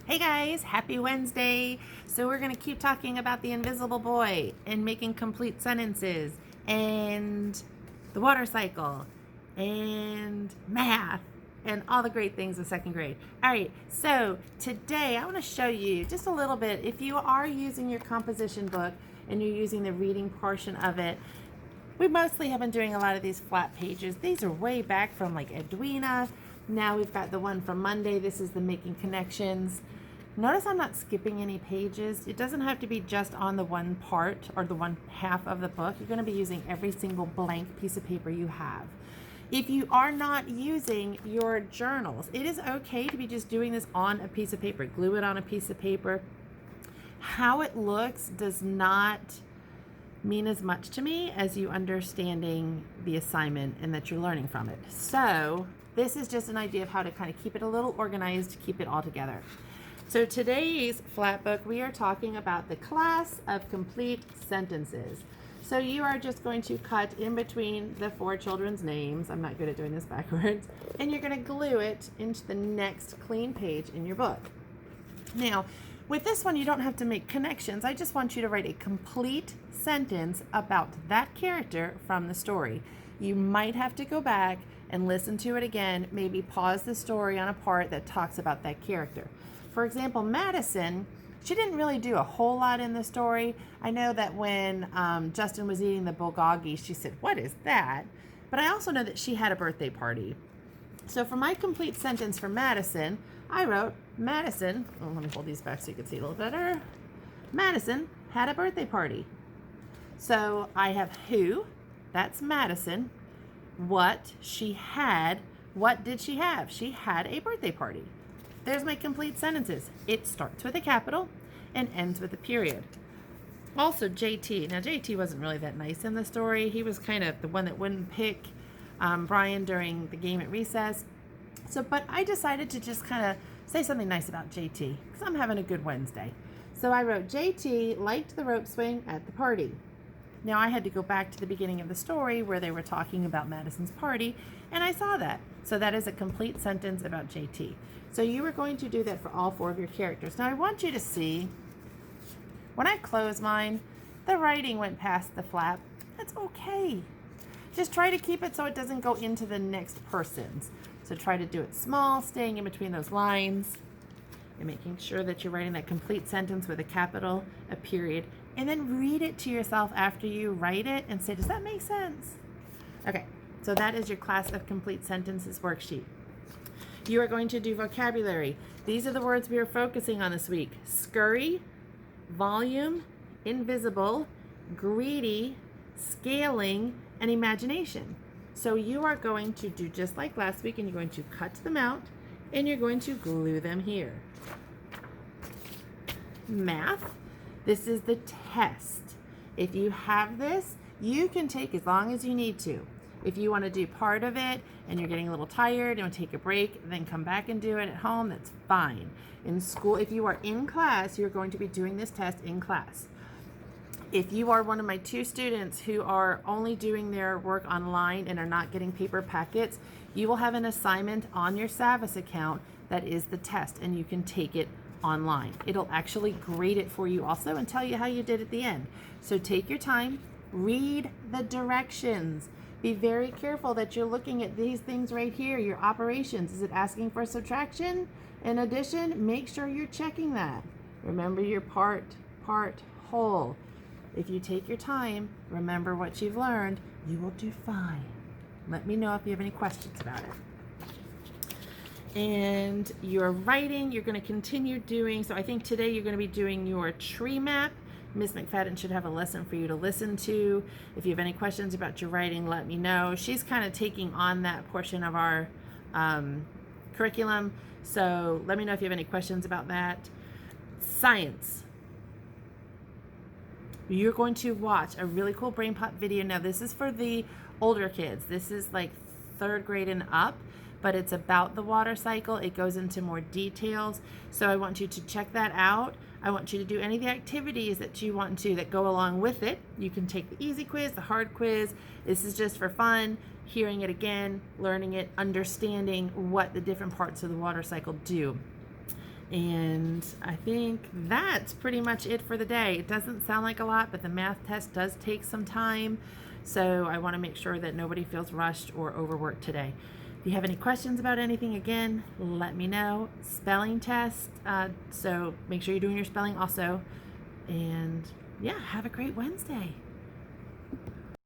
Hey guys, happy Wednesday. So we're going to keep talking about the invisible boy and making complete sentences and the water cycle and math and all the great things of second grade. All right, so today I want to show you just a little bit. If you are using your composition book and you're using the reading portion of it, we mostly have been doing a lot of these flat pages. These are way back from like Edwina. Now we've got the one from Monday. This is the making connections. Notice I'm not skipping any pages. It doesn't have to be just on the one part or the one half of the book. You're going to be using every single blank piece of paper you have. If you are not using your journals, it is okay to be just doing this on a piece of paper. Glue it on a piece of paper. How it looks does not mean as much to me as you understanding the assignment and that you're learning from it. So this is just an idea of how to kind of keep it a little organized, keep it all together. So today's flat book, we are talking about the class of complete sentences. So you are just going to cut in between the four children's names. I'm not good at doing this backwards. And you're going to glue it into the next clean page in your book. Now, with this one, you don't have to make connections. I just want you to write a complete sentence about that character from the story. You might have to go back and listen to it again, maybe pause the story on a part that talks about that character. For example, Madison, she didn't really do a whole lot in the story. I know that when Justin was eating the bulgogi, she said, "What is that?" But I also know that she had a birthday party. So for my complete sentence for Madison, I wrote, Madison, let me hold these back so you can see a little better. Madison had a birthday party. So I have who, that's Madison. What she had, what did she have? She had a birthday party. There's my complete sentences. It starts with a capital and ends with a period. Also, JT. Now, JT wasn't really that nice in the story. He was kind of the one that wouldn't pick Brian during the game at recess. But I decided to just kind of say something nice about JT because I'm having a good Wednesday. So I wrote, JT liked the rope swing at the party. Now, I had to go back to the beginning of the story where they were talking about Madison's party, and I saw that. So that is a complete sentence about JT. So you are going to do that for all four of your characters. Now, I want you to see, when I close mine, the writing went past the flap. That's okay. Just try to keep it so it doesn't go into the next person's. So try to do it small, staying in between those lines, and making sure that you're writing that complete sentence with a capital, a period, and then read it to yourself after you write it and say, does that make sense? Okay, so that is your class of complete sentences worksheet. You are going to do vocabulary. These are the words we are focusing on this week. Scurry, volume, invisible, greedy, scaling, and imagination. So you are going to do just like last week, and you're going to cut them out, and you're going to glue them here. Math, this is the test. If you have this, you can take as long as you need to. If you want to do part of it and you're getting a little tired and take a break, then come back and do it at home, that's fine. In school, if you are in class, you're going to be doing this test in class. If you are one of my two students who are only doing their work online and are not getting paper packets, you will have an assignment on your Savvis account that is the test, and you can take it online. It'll actually grade it for you also and tell you how you did at the end. So take your time, read the directions. Be very careful that you're looking at these things right here, your operations. Is it asking for subtraction and addition? Make sure you're checking that. Remember your part, whole. If you take your time, remember what you've learned, you will do fine. Let me know if you have any questions about it. And your writing, you're going to continue doing, so I think today you're going to be doing your tree map. Ms. McFadden should have a lesson for you to listen to. If you have any questions about your writing, let me know. She's kind of taking on that portion of our curriculum, so let me know if you have any questions about that. Science. You're going to watch a really cool Brain Pop video. Now, this is for the older kids. This is like 3rd grade and up, but it's about the water cycle. It goes into more details. So I want you to check that out. I want you to do any of the activities that you want to that go along with it. You can take the easy quiz, the hard quiz. This is just for fun, hearing it again, learning it, understanding what the different parts of the water cycle do. And I think that's pretty much it for the day. It doesn't sound like a lot, but the math test does take some time. So I want to make sure that nobody feels rushed or overworked today. If you have any questions about anything, again, let me know. Spelling test, so make sure you're doing your spelling also. And yeah, have a great Wednesday.